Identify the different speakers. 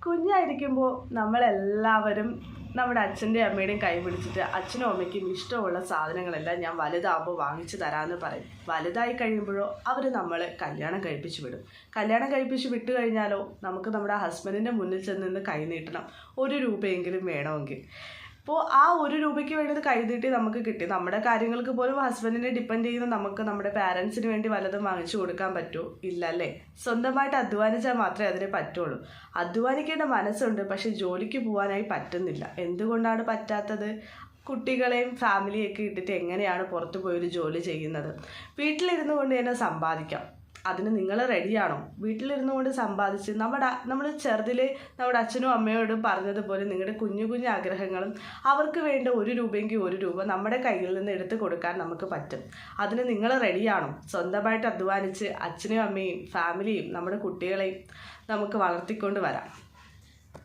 Speaker 1: കുഞ്ഞായിരിക്കുമ്പോൾ നമ്മളെല്ലാവരും നമ്മുടെ അച്ഛൻ്റെയും അമ്മയുടെയും കൈ പിടിച്ചിട്ട് അച്ഛനും അമ്മയ്ക്കും ഇഷ്ടമുള്ള സാധനങ്ങളെല്ലാം ഞാൻ വലുതാകുമ്പോൾ വാങ്ങിച്ചു തരാമെന്ന് പറയും. വലുതായി കഴിയുമ്പോഴോ അവർ നമ്മളെ കല്യാണം കഴിപ്പിച്ച് വിടും. കല്യാണം കഴിപ്പിച്ച് വിട്ട് കഴിഞ്ഞാലോ നമുക്ക് നമ്മുടെ ഹസ്ബൻഡിൻ്റെ മുന്നിൽ ചെന്ന് നിന്ന് കൈ നീട്ടണം, 1 രൂപയെങ്കിലും വേണമെങ്കിൽ. അപ്പോൾ ആ 1 രൂപയ്ക്ക് വേണ്ടി കൈ നീട്ടി നമുക്ക് കിട്ടി. നമ്മുടെ കാര്യങ്ങൾക്ക് പോലും ഹസ്ബൻഡിനെ ഡിപ്പെൻഡ് ചെയ്യുന്ന നമുക്ക് നമ്മുടെ പാരൻസിന് വേണ്ടി വല്ലതും വാങ്ങിച്ചു കൊടുക്കാൻ പറ്റുമോ? ഇല്ല അല്ലേ? സ്വന്തമായിട്ട് അധ്വാനിച്ചാൽ മാത്രമേ അതിന് പറ്റുള്ളൂ. അധ്വാനിക്കേണ്ട മനസ്സുണ്ട്, പക്ഷെ ജോലിക്ക് പോകാനായി പറ്റുന്നില്ല. എന്തുകൊണ്ടാണ് പറ്റാത്തത്? കുട്ടികളെയും ഫാമിലിയൊക്കെ ഇട്ടിട്ട് എങ്ങനെയാണ് പുറത്തു പോയൊരു ജോലി ചെയ്യുന്നത്? വീട്ടിലിരുന്നു കൊണ്ട് തന്നെ സമ്പാദിക്കാം. അതിന് നിങ്ങൾ റെഡിയാണോ? വീട്ടിലിരുന്നു കൊണ്ട് സമ്പാദിച്ച് നമ്മൾ ചെറുതിൽ നമ്മുടെ അച്ഛനും അമ്മയോടും പറഞ്ഞതുപോലെ നിങ്ങളുടെ കുഞ്ഞു കുഞ്ഞു ആഗ്രഹങ്ങളും അവർക്ക് വേണ്ട 1 രൂപയെങ്കിൽ 1 രൂപ നമ്മുടെ കയ്യിൽ നിന്ന് എടുത്ത് കൊടുക്കാൻ നമുക്ക് പറ്റും. അതിന് നിങ്ങൾ റെഡിയാണോ? സ്വന്തമായിട്ട് അധ്വാനിച്ച് അച്ഛനും അമ്മയും ഫാമിലിയും നമ്മുടെ കുട്ടികളെയും നമുക്ക് വളർത്തിക്കൊണ്ട് വരാം.